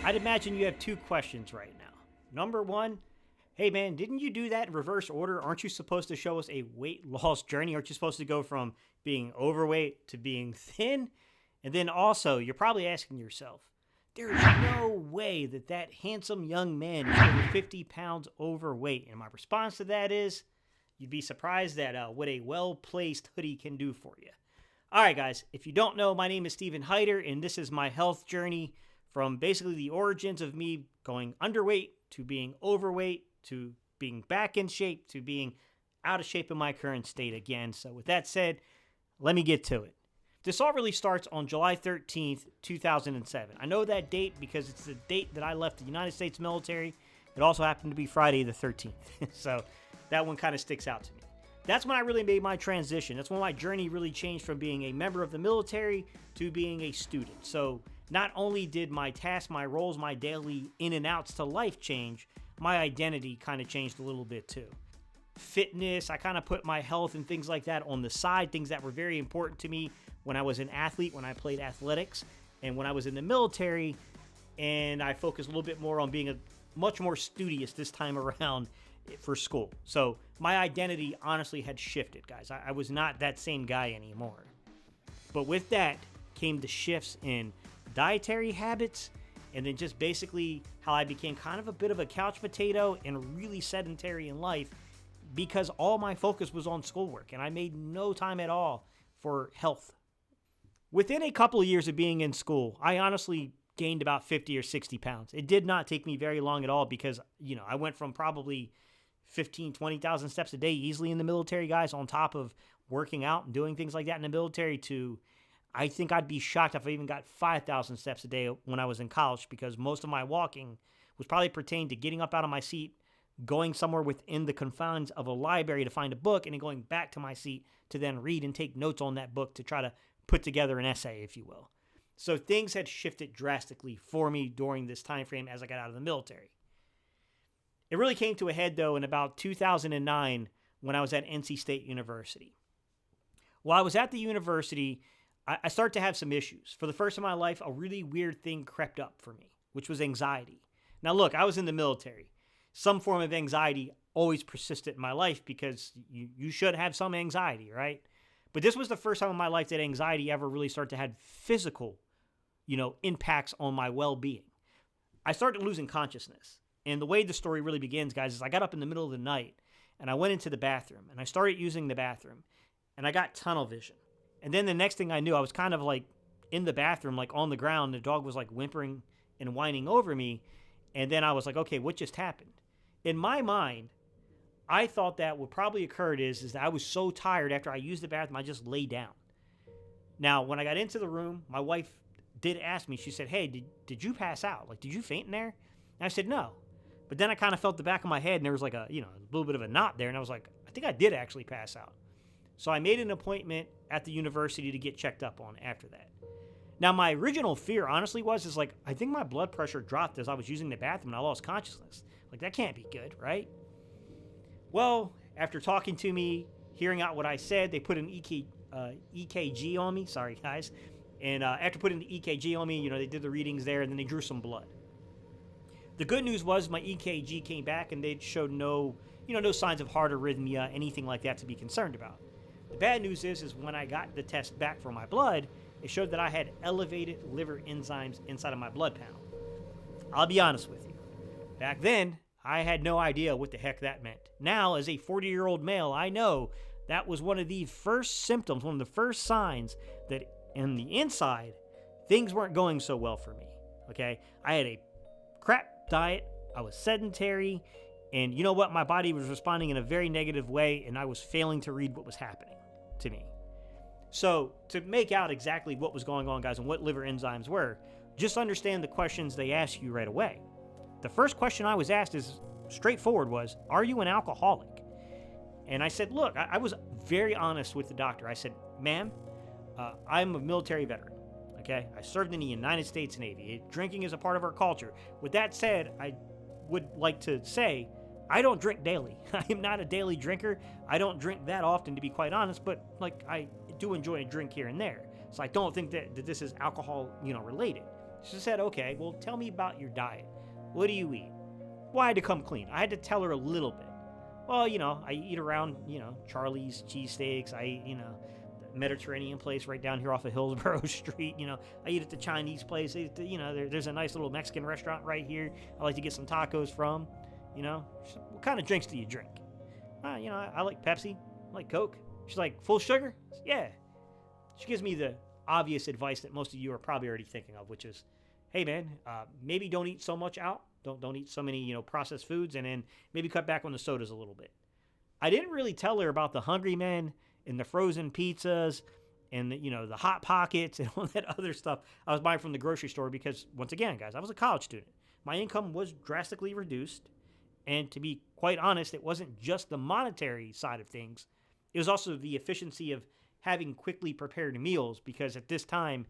I'd imagine you have two questions right now. Number one, hey man, didn't you do that in reverse order? Aren't you supposed to show us a weight loss journey? Aren't you supposed to go from being overweight to being thin? And then also, you're probably asking yourself, there's no way that that handsome young man is over 50 pounds overweight. And my response to that is, you'd be surprised at what a well-placed hoodie can do for you. All right, guys, if you don't know, my name is Stephen Heider, and this is my health journey from basically the origins of me going underweight to being overweight to being back in shape to being out of shape in my current state again. So with that said, let me get to it. This all really starts on July 13th, 2007. I know that date because it's the date that I left the United States military. It also happened to be Friday the 13th. So that one kind of sticks out to me. That's when I really made my transition. That's when my journey really changed from being a member of the military to being a student. So not only did my tasks, my roles, my daily in and outs to life change, my identity kind of changed a little bit too. Fitness, I kind of put my health and things like that on the side, things that were very important to me when I was an athlete, when I played athletics, and when I was in the military, and I focused a little bit more on being a much more studious this time around for school. So my identity honestly had shifted, guys. I was not that same guy anymore. But with that came the shifts in dietary habits, and then just basically how I became kind of a bit of a couch potato and really sedentary in life because all my focus was on schoolwork, and I made no time at all for health. Within a couple of years of being in school, I honestly gained about 50 or 60 pounds. It did not take me very long at all because, I went from probably 15, 20,000 steps a day easily in the military, guys, on top of working out and doing things like that in the military to, I think I'd be shocked if I even got 5,000 steps a day when I was in college because most of my walking was probably pertained to getting up out of my seat, going somewhere within the confines of a library to find a book, and then going back to my seat to then read and take notes on that book to try to put together an essay, if you will. So things had shifted drastically for me during this time frame as I got out of the military. It really came to a head, though, in about 2009 when I was at NC State University. While I was at the university, I started to have some issues. For the first time in my life, a really weird thing crept up for me, which was anxiety. Now, look, I was in the military. Some form of anxiety always persisted in my life because you should have some anxiety, right? But this was the first time in my life that anxiety ever really started to have physical, impacts on my well-being. I started losing consciousness. And the way the story really begins, guys, is I got up in the middle of the night and I went into the bathroom and I started using the bathroom and I got tunnel vision. And then the next thing I knew, I was kind of like in the bathroom, like on the ground. The dog was like whimpering and whining over me. And then I was like, okay, what just happened? In my mind, I thought that what probably occurred is that I was so tired after I used the bathroom, I just lay down. Now, when I got into the room, my wife did ask me, she said, hey, did you pass out? Like, did you faint in there? And I said, no. But then I kind of felt the back of my head and there was like a little bit of a knot there. And I was like, I think I did actually pass out. So I made an appointment at the university to get checked up on after that. Now, my original fear, honestly, was I think my blood pressure dropped as I was using the bathroom and I lost consciousness. Like, that can't be good, right? Well, after talking to me, hearing out what I said, they put an EKG on me. Sorry, guys. And after putting the EKG on me, they did the readings there, and then they drew some blood. The good news was my EKG came back, and they showed no signs of heart arrhythmia, anything like that to be concerned about. The bad news is when I got the test back for my blood, it showed that I had elevated liver enzymes inside of my blood panel. I'll be honest with you. Back then, I had no idea what the heck that meant. Now, as a 40-year-old male, I know that was one of the first symptoms, one of the first signs that in the inside, things weren't going so well for me, okay? I had a crap diet, I was sedentary, and you know what? My body was responding in a very negative way, and I was failing to read what was happening to me. So, to make out exactly what was going on, guys, and what liver enzymes were, just understand the questions they ask you right away. The first question I was asked is straightforward was, are you an alcoholic? And I said, look, I was very honest with the doctor. I said, ma'am, I'm a military veteran, okay? I served in the United States Navy. Drinking is a part of our culture. With that said, I would like to say, I don't drink daily. I am not a daily drinker. I don't drink that often, to be quite honest, but I do enjoy a drink here and there. So I don't think that this is alcohol, related. She said, okay, well, tell me about your diet. What do you eat? Well, I had to come clean. I had to tell her a little bit. Well, I eat around, Charlie's cheesesteaks. I eat, the Mediterranean place right down here off of Hillsborough Street. I eat at the Chinese place. There's a nice little Mexican restaurant right here I like to get some tacos from. What kind of drinks do you drink? I like Pepsi. I like Coke. She's like, full sugar? Yeah. She gives me the obvious advice that most of you are probably already thinking of, which is, hey man, maybe don't eat so much out. Don't eat so many, processed foods, and then maybe cut back on the sodas a little bit. I didn't really tell her about the Hungry Men and the frozen pizzas and the Hot Pockets and all that other stuff I was buying from the grocery store because, once again, guys, I was a college student. My income was drastically reduced, and to be quite honest, it wasn't just the monetary side of things. It was also the efficiency of having quickly prepared meals because at this time,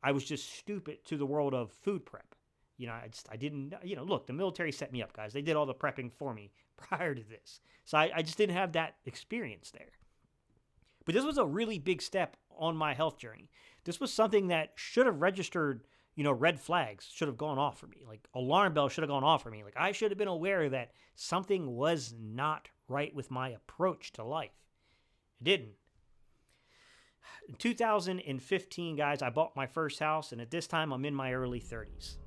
I was just stupid to the world of food prep. I didn't, look, the military set me up, guys. They did all the prepping for me prior to this. So I just didn't have that experience there. But this was a really big step on my health journey. This was something that should have registered, red flags should have gone off for me. Like alarm bells should have gone off for me. Like I should have been aware that something was not right with my approach to life. It didn't. In 2015, guys, I bought my first house, and at this time, I'm in my early 30s.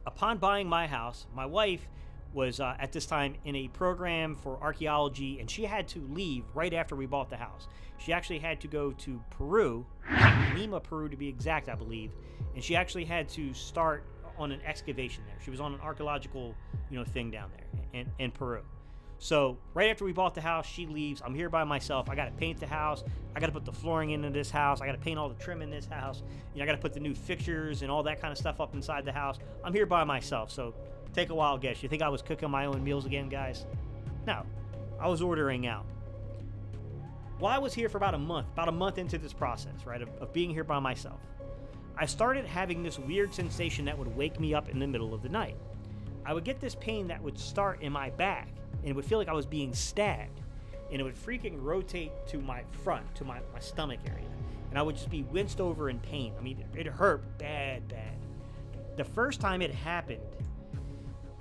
Upon buying my house, my wife was at this time in a program for archaeology, and she had to leave right after we bought the house. She actually had to go to Peru, Lima, Peru to be exact, I believe, and she actually had to start on an excavation there. She was on an archaeological, thing down there in Peru. So right after we bought the house, she leaves. I'm here by myself. I got to paint the house. I got to put the flooring into this house. I got to paint all the trim in this house. I got to put the new fixtures and all that kind of stuff up inside the house. I'm here by myself. So take a wild guess. You think I was cooking my own meals again, guys? No, I was ordering out. Well, I was here for about a month into this process, right, of being here by myself. I started having this weird sensation that would wake me up in the middle of the night. I would get this pain that would start in my back. And it would feel like I was being stabbed. And it would freaking rotate to my front, to my stomach area. And I would just be winced over in pain. I mean, it hurt bad. The first time it happened,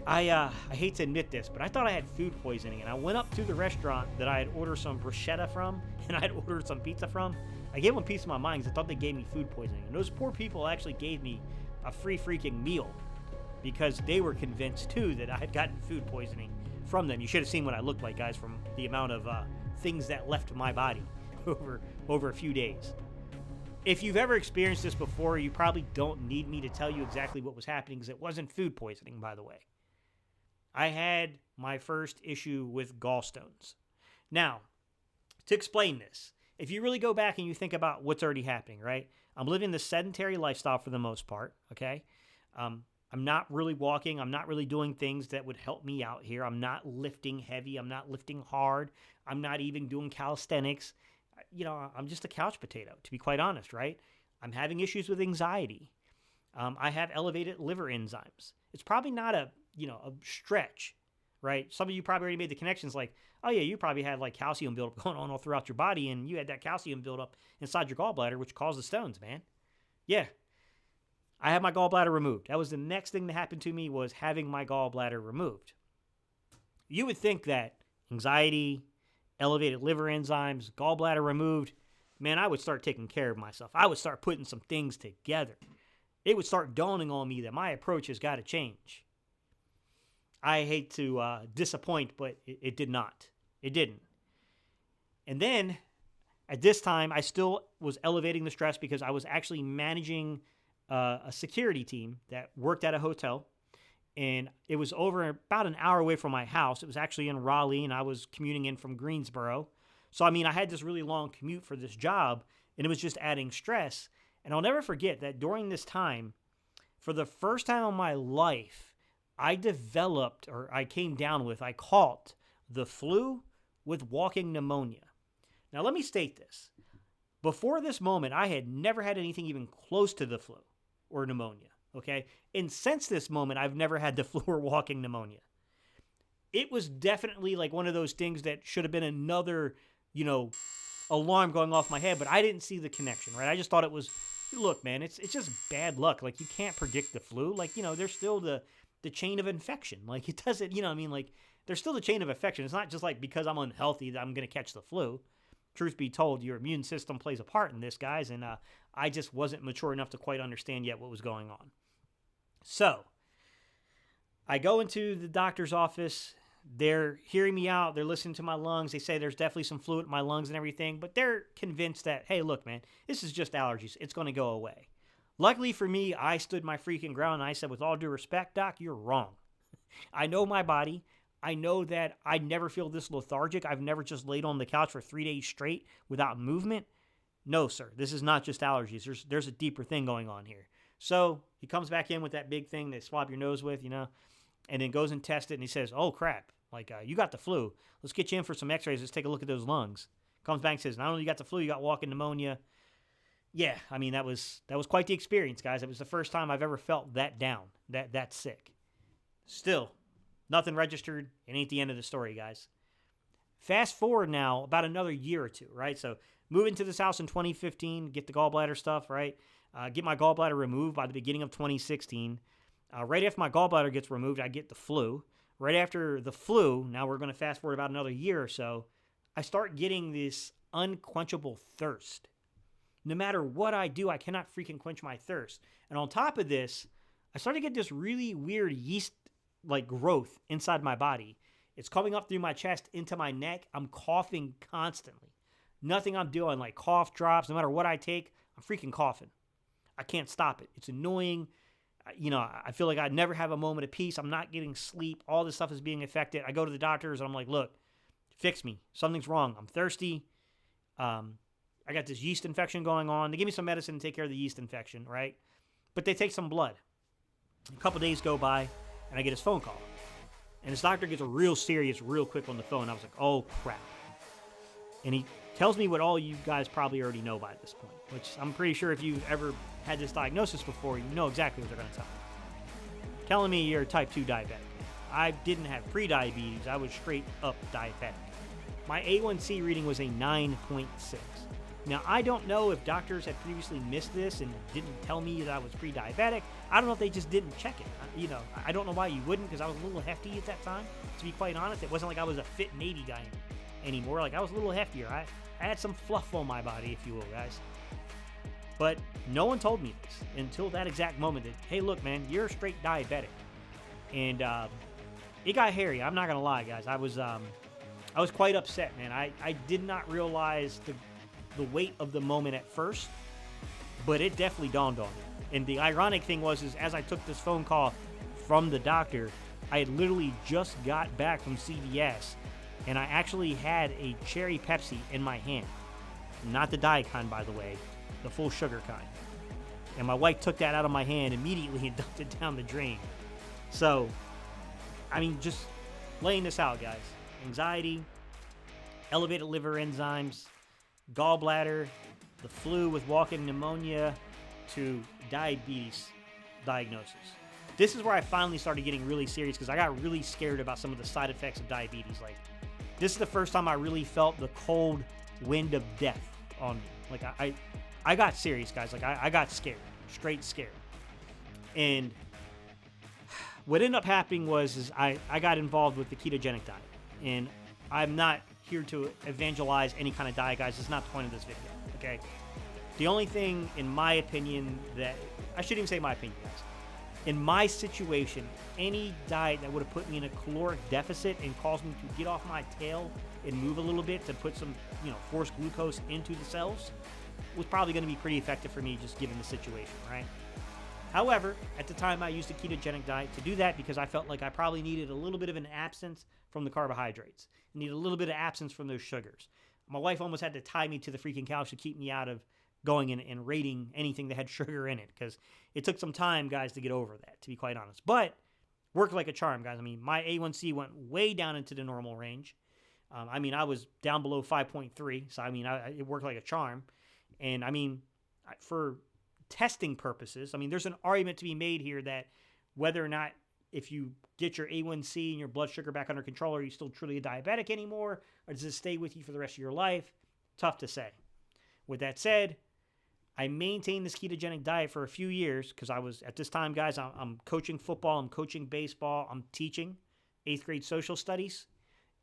I hate to admit this, but I thought I had food poisoning. And I went up to the restaurant that I had ordered some bruschetta from, and I had ordered some pizza from. I gave them a piece of my mind because I thought they gave me food poisoning. And those poor people actually gave me a free freaking meal because they were convinced, too, that I had gotten food poisoning from them. You should have seen what I looked like, guys, from the amount of things that left my body over a few days. If you've ever experienced this before, you probably don't need me to tell you exactly what was happening because it wasn't food poisoning, by the way. I had my first issue with gallstones. Now, to explain this, if you really go back and you think about what's already happening, right? I'm living the sedentary lifestyle for the most part, okay? I'm not really walking. I'm not really doing things that would help me out here. I'm not lifting heavy. I'm not lifting hard. I'm not even doing calisthenics. I'm just a couch potato, to be quite honest, right? I'm having issues with anxiety. I have elevated liver enzymes. It's probably not a stretch, right? Some of you probably already made the connections like, oh yeah, you probably had like calcium buildup going on all throughout your body, and you had that calcium buildup inside your gallbladder, which caused the stones, man. Yeah. I had my gallbladder removed. That was the next thing that happened to me was having my gallbladder removed. You would think that anxiety, elevated liver enzymes, gallbladder removed, man, I would start taking care of myself. I would start putting some things together. It would start dawning on me that my approach has got to change. I hate to disappoint, but it did not. It didn't. And then at this time, I still was elevating the stress because I was actually managing a security team that worked at a hotel, and it was over about an hour away from my house. It was actually in Raleigh, and I was commuting in from Greensboro. So, I had this really long commute for this job, and it was just adding stress. And I'll never forget that during this time, for the first time in my life, I caught the flu with walking pneumonia. Now, let me state this. Before this moment, I had never had anything even close to the flu or pneumonia, okay? And since this moment, I've never had the flu or walking pneumonia. It was definitely like one of those things that should have been another, alarm going off my head, but I didn't see the connection, right? I just thought it was look, man, it's just bad luck. Like, you can't predict the flu. Like, there's still the chain of infection. Like, it doesn't, what I mean? Like, there's still the chain of infection. It's not just like because I'm unhealthy that I'm going to catch the flu. Truth be told, your immune system plays a part in this, guys, and I just wasn't mature enough to quite understand yet what was going on. So, I go into the doctor's office. They're hearing me out. They're listening to my lungs. They say there's definitely some fluid in my lungs and everything, but they're convinced that, hey, look, man, this is just allergies. It's going to go away. Luckily for me, I stood my freaking ground and I said, with all due respect, Doc, you're wrong. I know my body. I know that I never feel this lethargic. I've never just laid on the couch for 3 days straight without movement. No, sir, this is not just allergies. There's a deeper thing going on here. So he comes back in with that big thing they swab your nose with, and then goes and tests it, and he says, oh, crap, you got the flu. Let's get you in for some x-rays. Let's take a look at those lungs. Comes back and says, not only you got the flu, you got walking pneumonia. Yeah, I mean, that was quite the experience, guys. It was the first time I've ever felt that down, that sick. Still, nothing registered. It ain't the end of the story, guys. Fast forward now about another year or two, right? So move into this house in 2015, get the gallbladder stuff, right? Get my gallbladder removed by the beginning of 2016. Right after my gallbladder gets removed, I get the flu. Right after the flu, now we're going to fast forward about another year or so, I start getting this unquenchable thirst. No matter what I do, I cannot freaking quench my thirst. And on top of this, I start to get this really weird yeast-like growth inside my body. It's coming up through my chest into my neck. I'm coughing constantly. Nothing I'm doing, like cough drops, no matter what I take, I'm freaking coughing. I can't stop it. It's annoying. I feel like I never have a moment of peace. I'm not getting sleep. All this stuff is being affected. I go to the doctors and I'm like, look, fix me. Something's wrong. I'm thirsty. I got this yeast infection going on. They give me some medicine to take care of the yeast infection, right? But they take some blood. A couple days go by and I get his phone call. And this doctor gets real serious real quick on the phone. I was like, oh, crap. And he tells me what all you guys probably already know by this point, which I'm pretty sure if you've ever had this diagnosis before, you know exactly what they're going to tell you. Telling me you're type 2 diabetic. I didn't have pre-diabetes. I was straight up diabetic. My A1C reading was a 9.6. Now, I don't know if doctors had previously missed this and didn't tell me that I was pre-diabetic. I don't know if they just didn't check it. I don't know why you wouldn't, because I was a little hefty at that time. To be quite honest, it wasn't like I was a fit Navy guy anymore. Like, I was a little heftier. I had some fluff on my body, if you will, guys. But no one told me this until that exact moment that, hey, look, man, you're a straight diabetic. And it got hairy. I'm not going to lie, guys. I was quite upset, man. I did not realize the weight of the moment at first, but it definitely dawned on me. And the ironic thing was, as I took this phone call from the doctor, I had literally just got back from CVS, and I actually had a cherry Pepsi in my hand. Not the diet kind, by the way, the full sugar kind. And my wife took that out of my hand immediately and dumped it down the drain. So, I mean, just laying this out, guys. Anxiety, elevated liver enzymes, gallbladder, the flu with walking pneumonia, to diabetes diagnosis. This is where I finally started getting really serious, because I got really scared about some of the side effects of diabetes. Like, this is the first time I really felt the cold wind of death on me. Like, I got serious, guys. Like, I got scared, straight scared. And what ended up happening was I got involved with the ketogenic diet. And I'm not here to evangelize any kind of diet, guys. It's not the point of this video, okay? The only thing, in my opinion, that... I shouldn't even say my opinion, guys. In my situation, any diet that would have put me in a caloric deficit and caused me to get off my tail and move a little bit to put some, force glucose into the cells was probably going to be pretty effective for me, just given the situation, right? However, at the time, I used a ketogenic diet to do that because I felt like I probably needed a little bit of an absence from the carbohydrates. I needed a little bit of absence from those sugars. My wife almost had to tie me to the freaking couch to keep me out of going in and rating anything that had sugar in it, because it took some time, guys, to get over that, to be quite honest. But worked like a charm, guys. I mean, my A1C went way down into the normal range. I was down below 5.3, so it worked like a charm. And for testing purposes, there's an argument to be made here that whether or not, if you get your A1C and your blood sugar back under control, are you still truly a diabetic anymore, or does it stay with you for the rest of your life? Tough to say. With that said, I maintained this ketogenic diet for a few years because I was, at this time, guys, I'm coaching football, I'm coaching baseball, I'm teaching 8th grade social studies.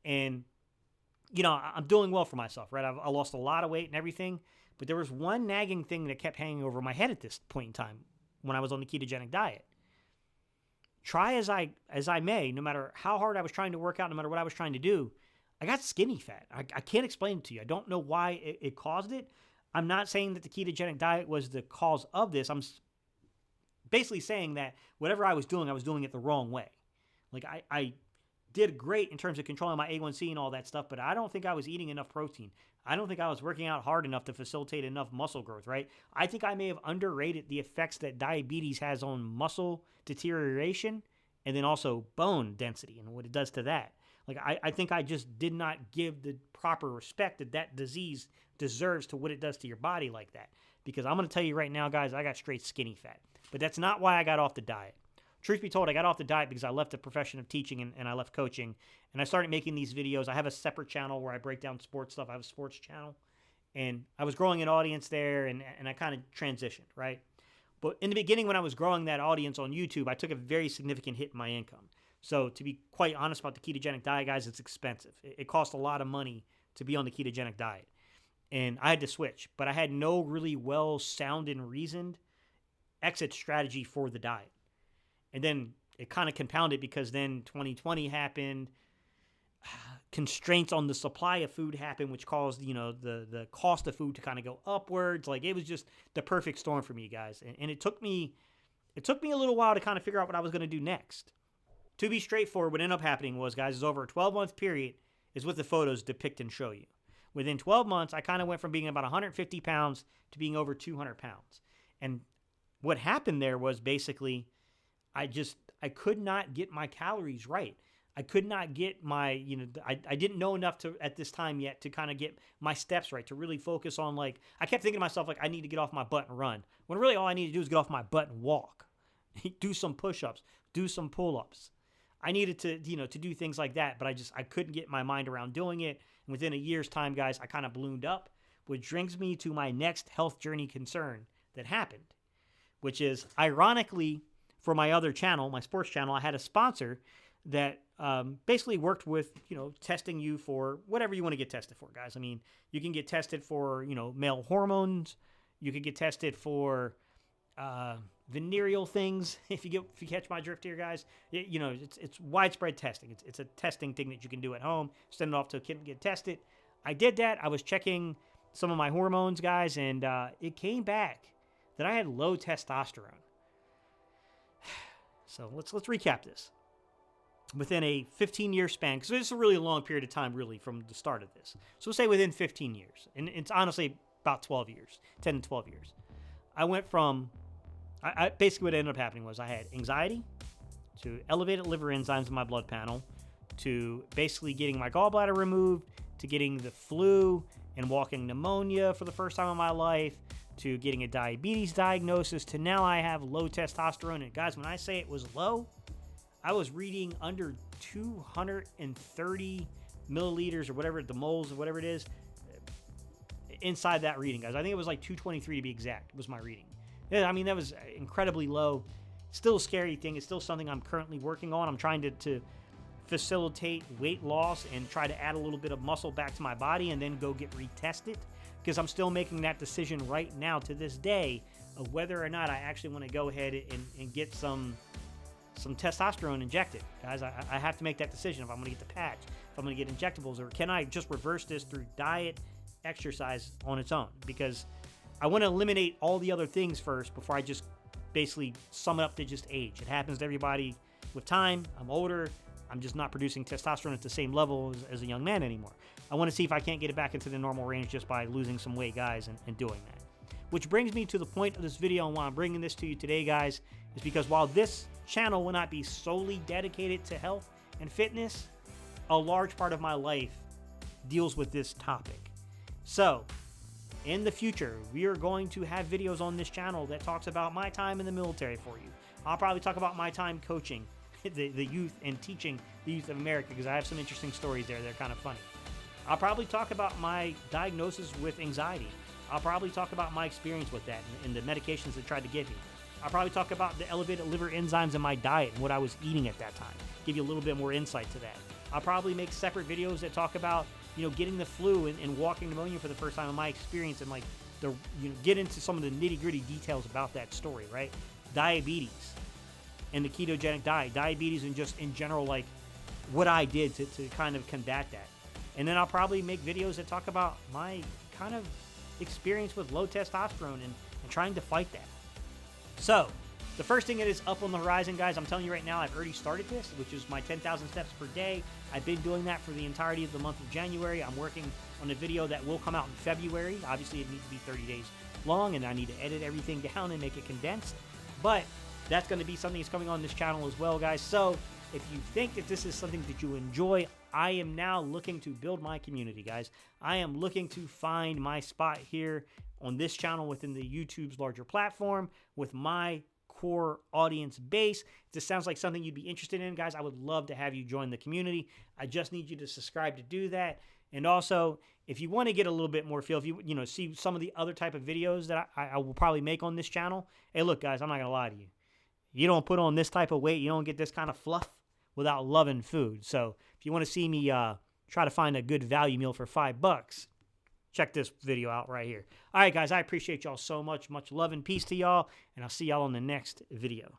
And, I'm doing well for myself, right? I lost a lot of weight and everything. But there was one nagging thing that kept hanging over my head at this point in time when I was on the ketogenic diet. Try as I may, no matter how hard I was trying to work out, no matter what I was trying to do, I got skinny fat. I can't explain it to you. I don't know why it caused it. I'm not saying that the ketogenic diet was the cause of this. I'm basically saying that whatever I was doing it the wrong way. Like I did great in terms of controlling my A1C and all that stuff, but I don't think I was eating enough protein. I don't think I was working out hard enough to facilitate enough muscle growth, right? I think I may have underrated the effects that diabetes has on muscle deterioration and then also bone density and what it does to that. Like, I think I just did not give the proper respect that disease deserves to what it does to your body like that. Because I'm going to tell you right now, guys, I got straight skinny fat. But that's not why I got off the diet. Truth be told, I got off the diet because I left the profession of teaching and I left coaching. And I started making these videos. I have a separate channel where I break down sports stuff. I have a sports channel. And I was growing an audience there, and I kind of transitioned, right? But in the beginning, when I was growing that audience on YouTube, I took a very significant hit in my income. So to be quite honest about the ketogenic diet, guys, it's expensive. It costs a lot of money to be on the ketogenic diet. And I had to switch. But I had no really well-sounded and reasoned exit strategy for the diet. And then it kind of compounded because then 2020 happened. Constraints on the supply of food happened, which caused, the cost of food to kind of go upwards. Like, it was just the perfect storm for me, guys. And it took me a little while to kind of figure out what I was going to do next. To be straightforward, what ended up happening was, guys, is over a 12-month period is what the photos depict and show you. Within 12 months, I kind of went from being about 150 pounds to being over 200 pounds. And what happened there was basically I could not get my calories right. I could not get my, I didn't know enough to at this time yet to kind of get my steps right, to really focus on, like, I kept thinking to myself, like, I need to get off my butt and run. When really all I need to do is get off my butt and walk. Do some push-ups, do some pull-ups. I needed to, to do things like that, but I couldn't get my mind around doing it. And within a year's time, guys, I kind of ballooned up, which brings me to my next health journey concern that happened, which is, ironically, for my other channel, my sports channel, I had a sponsor that basically worked with, testing you for whatever you want to get tested for, guys. I mean, you can get tested for, male hormones. You can get tested for venereal things. If you catch my drift here, guys, it's widespread testing. It's a testing thing that you can do at home. Send it off to a kid and get tested. I did that. I was checking some of my hormones, guys, and it came back that I had low testosterone. So let's recap this. Within a 15-year span, because it's a really long period of time, really, from the start of this. So we'll say within 15 years, and it's honestly about 12 years, 10 to 12 years. I went from, I basically what ended up happening was I had anxiety, to elevated liver enzymes in my blood panel, to basically getting my gallbladder removed, to getting the flu and walking pneumonia for the first time in my life, to getting a diabetes diagnosis, to now I have low testosterone. And guys, when I say it was low, I was reading under 230 milliliters or whatever, the moles or whatever it is, inside that reading, guys. I think it was like 223 to be exact, was my reading. Yeah, I mean, that was incredibly low. Still a scary thing. It's still something I'm currently working on. I'm trying to facilitate weight loss and try to add a little bit of muscle back to my body and then go get retested, because I'm still making that decision right now to this day of whether or not I actually want to go ahead and get some testosterone injected. Guys, I have to make that decision if I'm going to get the patch, if I'm going to get injectables, or can I just reverse this through diet, exercise on its own? Because I want to eliminate all the other things first before I just basically sum it up to just age. It happens to everybody with time. I'm older. I'm just not producing testosterone at the same level as a young man anymore. I want to see if I can't get it back into the normal range just by losing some weight, guys, and doing that. Which brings me to the point of this video, and why I'm bringing this to you today, guys, is because while this channel will not be solely dedicated to health and fitness, a large part of my life deals with this topic. So, in the future, we are going to have videos on this channel that talks about my time in the military for you. I'll probably talk about my time coaching the youth and teaching the youth of America, because I have some interesting stories there. They're kind of funny. I'll probably talk about my diagnosis with anxiety. I'll probably talk about my experience with that and the medications that tried to give me. I'll probably talk about the elevated liver enzymes in my diet and what I was eating at that time. Give you a little bit more insight to that. I'll probably make separate videos that talk about, getting the flu and walking pneumonia for the first time and my experience and like get into some of the nitty gritty details about that story, right? Diabetes and the ketogenic diet, diabetes and just in general, like what I did to kind of combat that. And then I'll probably make videos that talk about my kind of experience with low testosterone and trying to fight that. So, the first thing that is up on the horizon, guys, I'm telling you right now, I've already started this, which is my 10,000 steps per day. I've been doing that for the entirety of the month of January. I'm working on a video that will come out in February. Obviously, it needs to be 30 days long, and I need to edit everything down and make it condensed. But that's going to be something that's coming on this channel as well, guys. So, if you think that this is something that you enjoy, I am now looking to build my community, guys. I am looking to find my spot here on this channel within the YouTube's larger platform with my core audience base. If this sounds like something you'd be interested in, guys, I would love to have you join the community. I just need you to subscribe to do that. And also, if you want to get a little bit more feel, if you see some of the other type of videos that I will probably make on this channel, hey, look, guys, I'm not going to lie to you. You don't put on this type of weight, you don't get this kind of fluff without loving food. So if you want to see me try to find a good value meal for $5, check this video out right here. All right, guys, I appreciate y'all so much. Much love and peace to y'all, and I'll see y'all on the next video.